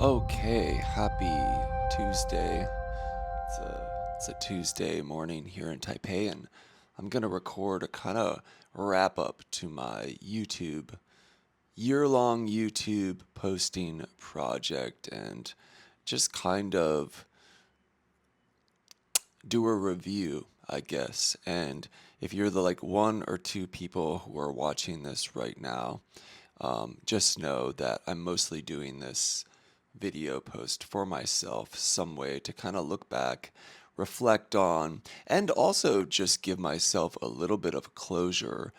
Okay, happy Tuesday. It's a Tuesday morning here in Taipei, and I'm gonna record a kind of wrap up to my year-long YouTube posting project, and just kind of do a review, I guess. And if you're the like one or two people who are watching this right now, just know that I'm mostly doing this video post for myself, some way to kind of look back, reflect on, and also just give myself a little bit of closure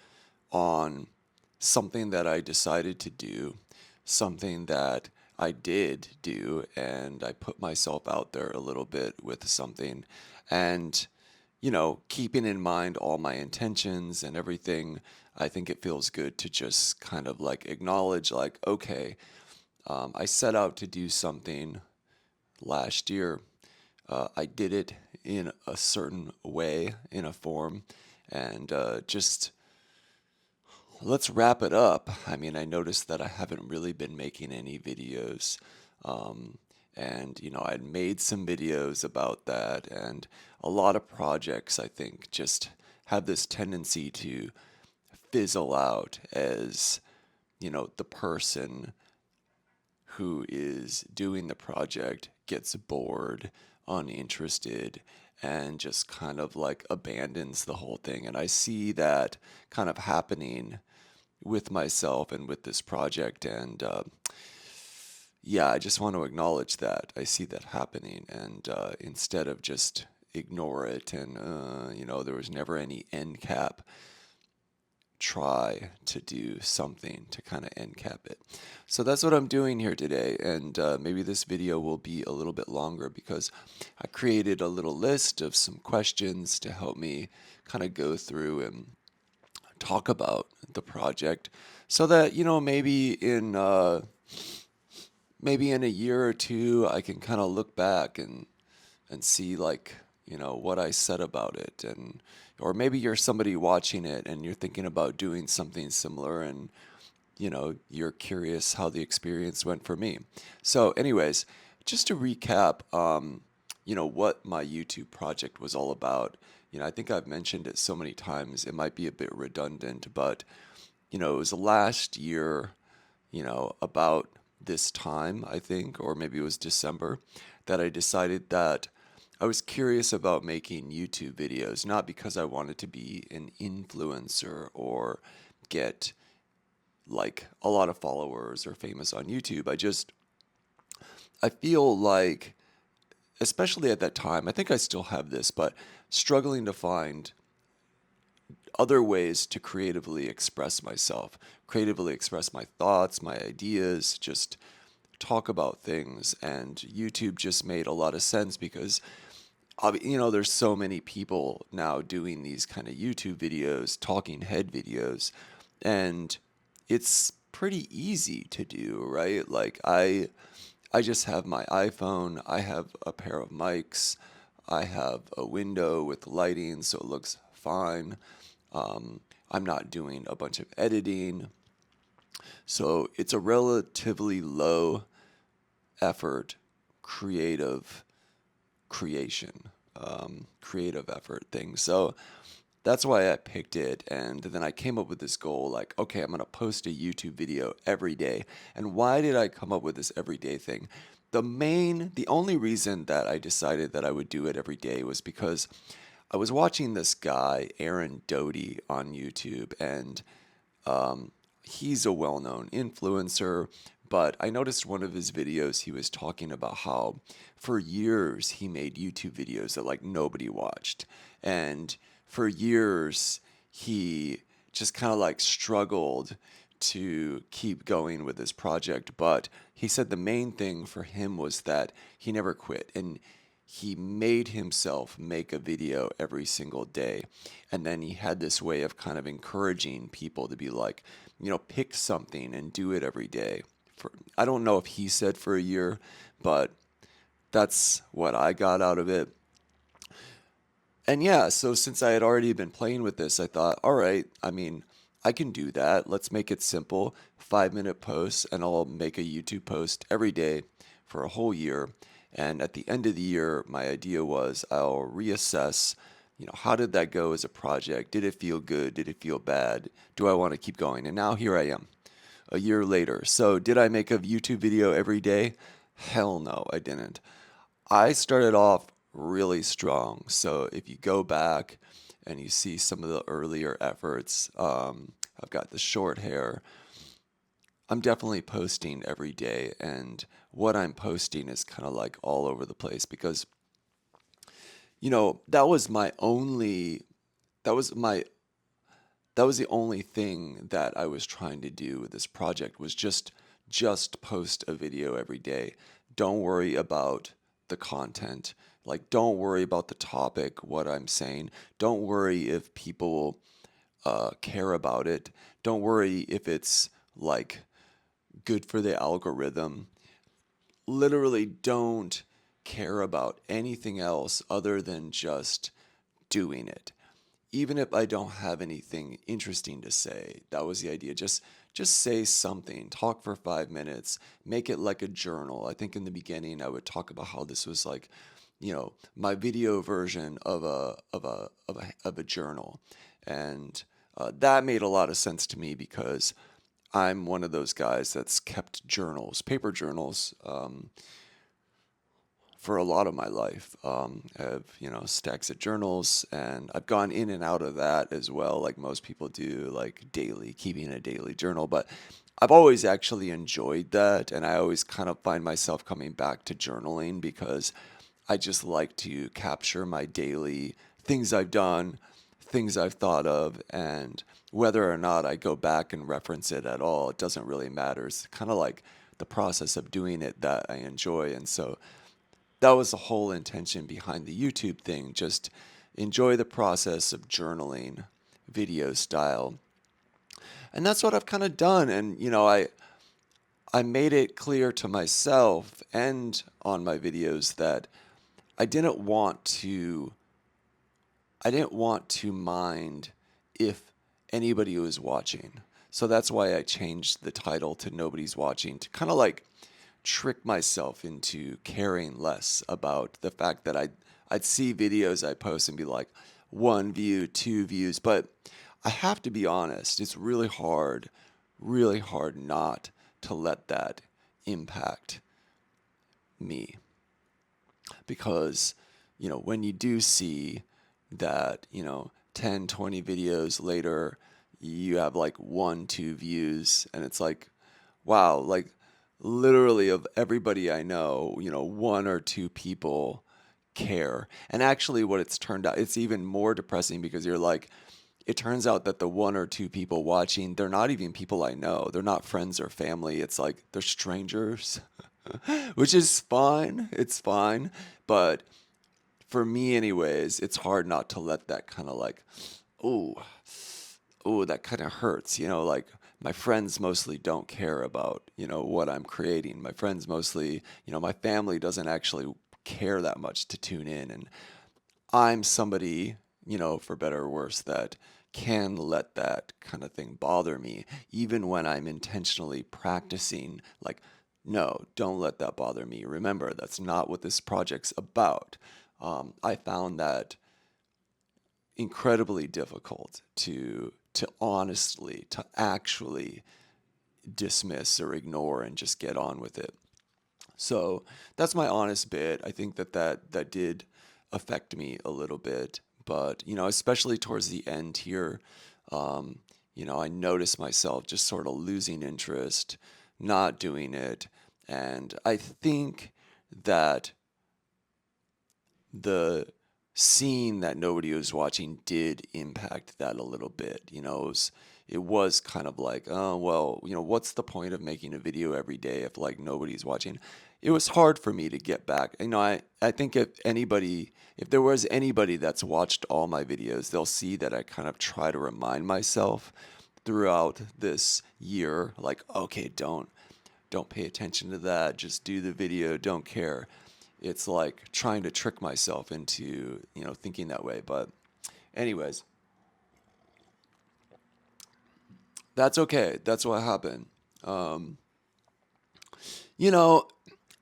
on something that I decided to do, something that I did do, and I put myself out there a little bit with something. And, keeping in mind all my intentions and everything, I think it feels good to just kind of like acknowledge, like, okay, I set out to do something last year. I did it in a certain way, in a form, and just let's wrap it up. I mean, I noticed that I haven't really been making any videos. Um, and, I'd made some videos about that, and a lot of projects, I think, just have this tendency to fizzle out as, the person who is doing the project gets bored, uninterested, and just kind of like abandons the whole thing. And I see that kind of happening with myself and with this project. And yeah, I just want to acknowledge that. I see that happening. And instead of just ignore it and, there was never any end cap, try to do something to kind of end cap it. So that's what I'm doing here today, and maybe this video will be a little bit longer because I created a little list of some questions to help me kind of go through and talk about the project so that, maybe in a year or two I can kind of look back and see like what I said about it. And or maybe you're somebody watching it and you're thinking about doing something similar, and you're curious how the experience went for me. So anyways, just to recap, what my YouTube project was all about. I think I've mentioned it so many times it might be a bit redundant, but it was last year, about this time, I think, or maybe it was December, that I decided that I was curious about making YouTube videos, not because I wanted to be an influencer or get like a lot of followers or famous on YouTube. I feel like, especially at that time, I think I still have this, but struggling to find other ways to creatively express myself, creatively express my thoughts, my ideas, just talk about things. And YouTube just made a lot of sense because there's so many people now doing these kind of YouTube videos, talking head videos, and it's pretty easy to do, right? Like I just have my iPhone, I have a pair of mics, I have a window with lighting so it looks fine. I'm not doing a bunch of editing. So it's a relatively low effort creative creation, creative effort thing. So that's why I picked it. And then I came up with this goal like, okay, I'm going to post a YouTube video every day. And why did I come up with this everyday thing? The only reason that I decided that I would do it every day was because I was watching this guy, Aaron Doty, on YouTube, and he's a well known influencer. But I noticed one of his videos, he was talking about how for years he made YouTube videos that like nobody watched. And for years he just kind of like struggled to keep going with this project. But he said the main thing for him was that he never quit. And he made himself make a video every single day. And then he had this way of kind of encouraging people to be like, pick something and do it every day. I don't know if he said for a year, but that's what I got out of it. And yeah, so since I had already been playing with this, I thought, all right, I mean, I can do that. Let's make it simple. 5 minute posts, and I'll make a YouTube post every day for a whole year. And at the end of the year, my idea was I'll reassess, how did that go as a project? Did it feel good? Did it feel bad? Do I want to keep going? And now here I am, a year later. So did I make a YouTube video every day? Hell no, I didn't. I started off really strong. So if you go back and you see some of the earlier efforts, I've got the short hair. I'm definitely posting every day, and what I'm posting is kind of like all over the place because, that was my only, that was my, that was the only thing that I was trying to do with this project was just post a video every day. Don't worry about the content. Like, don't worry about the topic, what I'm saying. Don't worry if people care about it. Don't worry if it's like good for the algorithm. Literally don't care about anything else other than just doing it. Even if I don't have anything interesting to say, that was the idea. Just say something, talk for 5 minutes, make it like a journal. I think in the beginning I would talk about how this was like, my video version of a journal. And that made a lot of sense to me because I'm one of those guys that's kept journals, paper journals, for a lot of my life. I have, stacks of journals, and I've gone in and out of that as well, like most people do, like daily, keeping a daily journal. But I've always actually enjoyed that, and I always kind of find myself coming back to journaling because I just like to capture my daily things I've done, things I've thought of, and whether or not I go back and reference it at all, it doesn't really matter. It's kind of like the process of doing it that I enjoy. And so that was the whole intention behind the YouTube thing. Just enjoy the process of journaling, video style. And that's what I've kind of done. And, I made it clear to myself and on my videos that I didn't want to I didn't want to mind if anybody was watching. So that's why I changed the title to Nobody's Watching, to kind of like trick myself into caring less about the fact that I'd see videos I post and be like, 1 view, 2 views. But I have to be honest, it's really hard not to let that impact me. Because, when you do see that, 10, 20 videos later, you have like 1, 2 views, and it's like, wow, like literally of everybody I know, 1 or 2 people care. And actually, what it's turned out, it's even more depressing because you're like, it turns out that the 1 or 2 people watching, they're not even people I know. They're not friends or family. It's like they're strangers, which is fine. It's fine. But for me, anyways, it's hard not to let that kind of like, oh, oh, that kind of hurts. Like my friends mostly don't care about, what I'm creating. My friends mostly, my family doesn't actually care that much to tune in. And I'm somebody, for better or worse, that can let that kind of thing bother me, even when I'm intentionally practicing, like, no, don't let that bother me. Remember, that's not what this project's about. I found that incredibly difficult to honestly, to actually dismiss or ignore and just get on with it. So that's my honest bit. I think that did affect me a little bit, but especially towards the end here, um, I noticed myself just sort of losing interest, not doing it, and I think that the seeing that nobody was watching did impact that a little bit. It was kind of like, oh, well, what's the point of making a video every day if like nobody's watching? It was hard for me to get back. I think if there was anybody that's watched all my videos, they'll see that I kind of try to remind myself throughout this year, like, okay, don't pay attention to that. Just do the video. Don't care. It's like trying to trick myself into, thinking that way. But anyways, That's okay. That's what happened. Um, you know,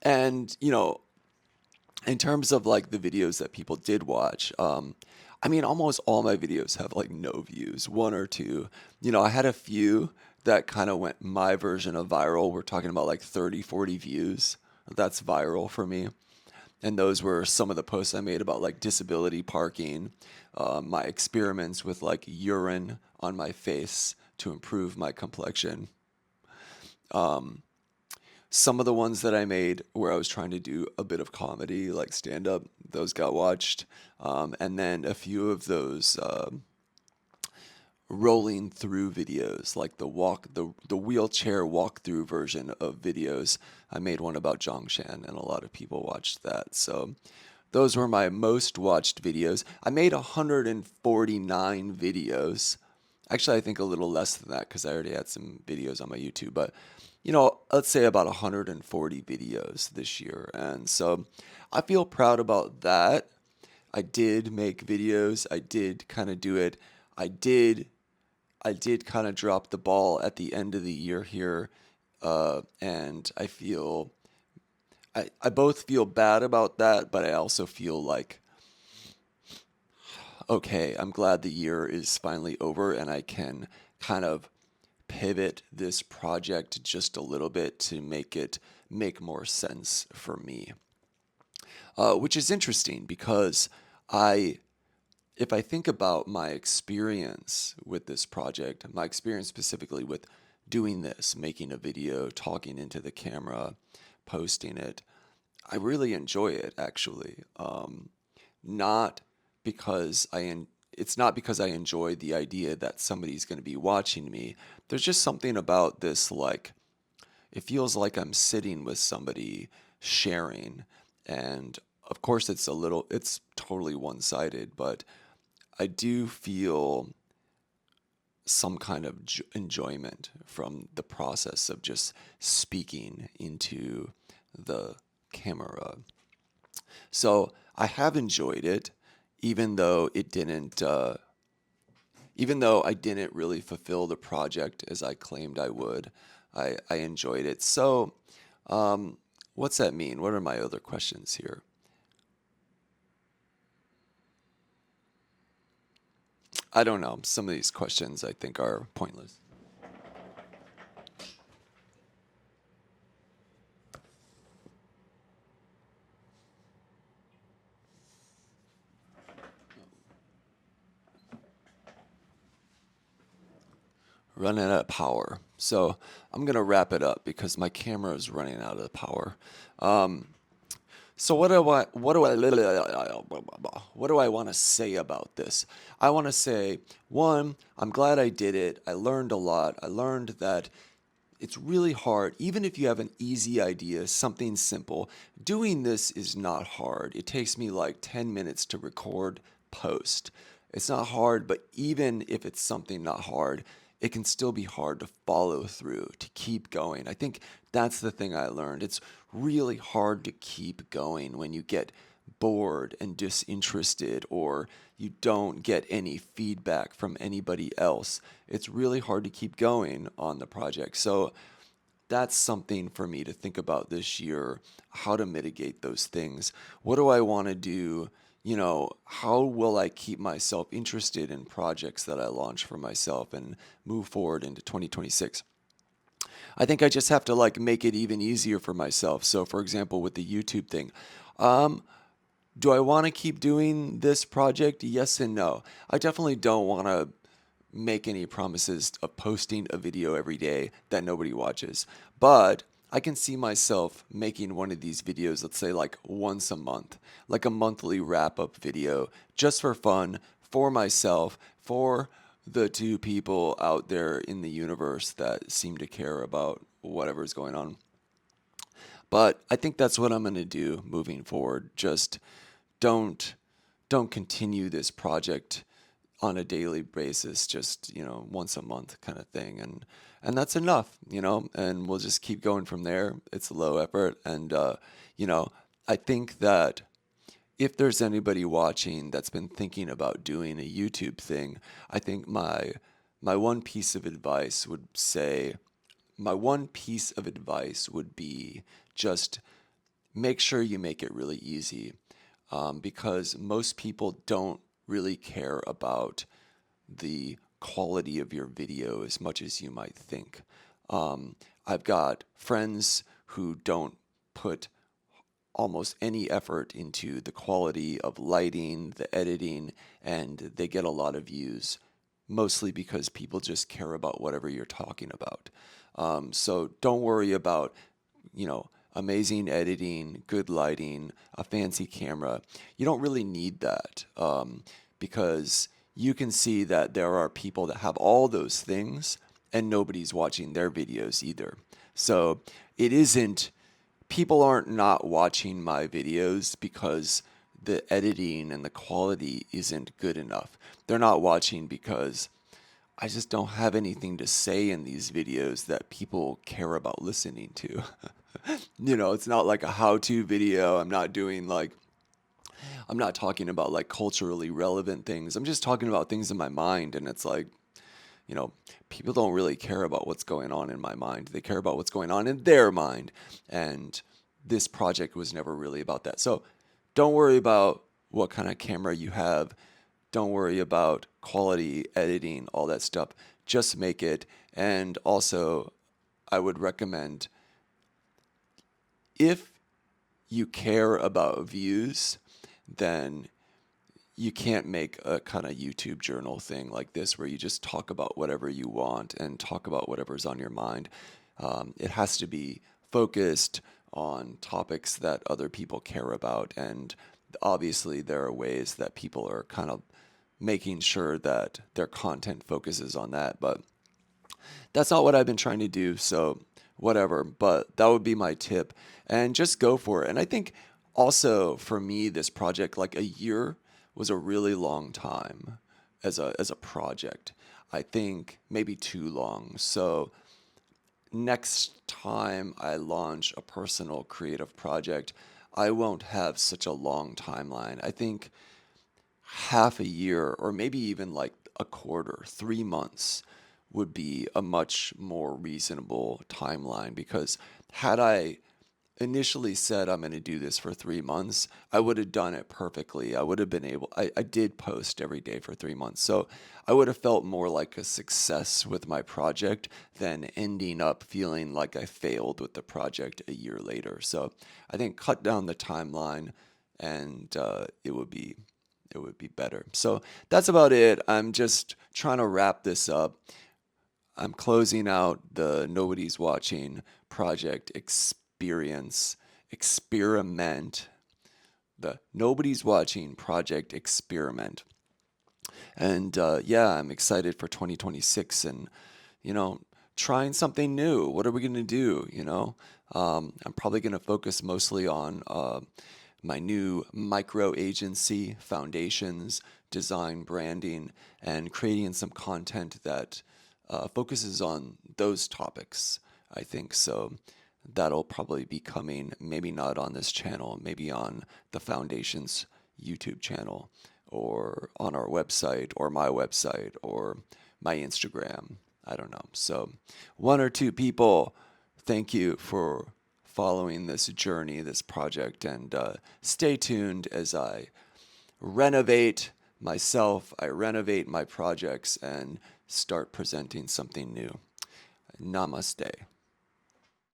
and in terms of like the videos that people did watch, I mean, almost all my videos have like no views, one or two. I had a few that kind of went my version of viral. We're talking about like 30, 40 views. That's viral for me. And those were some of the posts I made about like disability parking, my experiments with like urine on my face to improve my complexion. Some of the ones that I made where I was trying to do a bit of comedy, like stand up, those got watched. And then a few of those rolling through videos, like the wheelchair walkthrough version of videos. I made one about Zhongshan, and a lot of people watched that. So those were my most watched videos. I made 149 videos. Actually, I think a little less than that because I already had some videos on my YouTube, but let's say about 140 videos this year. And so I feel proud about that. I did make videos. I did kind of do it. I did I did kind of drop the ball at the end of the year here. And I both feel bad about that, but I also feel like, okay, I'm glad the year is finally over and I can kind of pivot this project just a little bit to make it make more sense for me. Which is interesting because I, if I think about my experience with this project, my experience specifically with doing this, making a video, talking into the camera, posting it, I really enjoy it actually. Not because it's not because I enjoy the idea that somebody's going to be watching me. There's just something about this, like, it feels like I'm sitting with somebody sharing. And of course, it's totally one sided, but I do feel some kind of enjoyment from the process of just speaking into the camera. So I have enjoyed it, even though even though I didn't really fulfill the project as I claimed I would. I enjoyed it. So, um, what's that mean? What are my other questions here? I don't know. Some of these questions I think are pointless. Running out of power. So I'm gonna wrap it up because my camera is running out of power. Um, So what do I want to say about this? I want to say, one, I'm glad I did it. I learned a lot. I learned that it's really hard, even if you have an easy idea, something simple. Doing this is not hard. It takes me like 10 minutes to record, post. It's not hard, but even if it's something not hard, it can still be hard to follow through, to keep going. I think that's the thing I learned. It's really hard to keep going when you get bored and disinterested or you don't get any feedback from anybody else. It's really hard to keep going on the project. So that's something for me to think about this year, how to mitigate those things. What do I want to do? How will I keep myself interested in projects that I launch for myself and move forward into 2026? I think I just have to like make it even easier for myself. So, for example, with the YouTube thing, um, do I want to keep doing this project? Yes and no. I definitely don't want to make any promises of posting a video every day that nobody watches. But I can see myself making one of these videos, let's say like once a month, like a monthly wrap up video, just for fun, for myself, for the two people out there in the universe that seem to care about whatever's going on. But I think that's what I'm going to do moving forward. Just don't don't continue this project on a daily basis, just once a month kind of thing, and that's enough, and we'll just keep going from there. It's low effort, and you know I think that if there's anybody watching that's been thinking about doing a YouTube thing, I think my one piece of advice would say, my one piece of advice would be just make sure you make it really easy, because most people don't really care about the quality of your video as much as you might think. I've got friends who don't put almost any effort into the quality of lighting, the editing, and they get a lot of views, mostly because people just care about whatever you're talking about. So don't worry about, amazing editing, good lighting, a fancy camera. You don't really need that, because you can see that there are people that have all those things and nobody's watching their videos either. So it isn't, people aren't not watching my videos because the editing and the quality isn't good enough. They're not watching because I just don't have anything to say in these videos that people care about listening to. It's not like a how-to video. I'm not talking about like culturally relevant things. I'm just talking about things in my mind. And it's like, you know, people don't really care about what's going on in my mind. They care about what's going on in their mind. And this project was never really about that. So don't worry about what kind of camera you have. Don't worry about quality, editing, all that stuff. Just make it. And also, I would recommend, if you care about views, then you can't make a kind of YouTube journal thing like this where you just talk about whatever you want and talk about whatever's on your mind. It has to be focused on topics that other people care about. And obviously, there are ways that people are kind of making sure that their content focuses on that. But that's not what I've been trying to do. So, whatever. But that would be my tip. And just go for it. And I think also for me, this project, like a year was a really long time as a project. I think maybe too long. So next time I launch a personal creative project, I won't have such a long timeline. I think half a year or maybe even like a quarter, 3 months would be a much more reasonable timeline, because had I initially said I'm going to do this for 3 months, I would have done it perfectly. I would have been able, I did post every day for 3 months. So I would have felt more like a success with my project than ending up feeling like I failed with the project a year later. So I think cut down the timeline, and it would be better. So that's about it. I'm just trying to wrap this up. I'm closing out the Nobody's Watching project experiment, the Nobody's Watching project experiment. And yeah, I'm excited for 2026 and, you know, trying something new. What are we going to do? I'm probably going to focus mostly on my new micro agency, foundations, design, branding, and creating some content that focuses on those topics, I think. So that'll probably be coming, maybe not on this channel, maybe on the Foundation's YouTube channel, or on our website, or my website, or my Instagram. I don't know. So, one or two people, thank you for following this journey, this project, and stay tuned as I renovate myself, I renovate my projects, and start presenting something new. Namaste.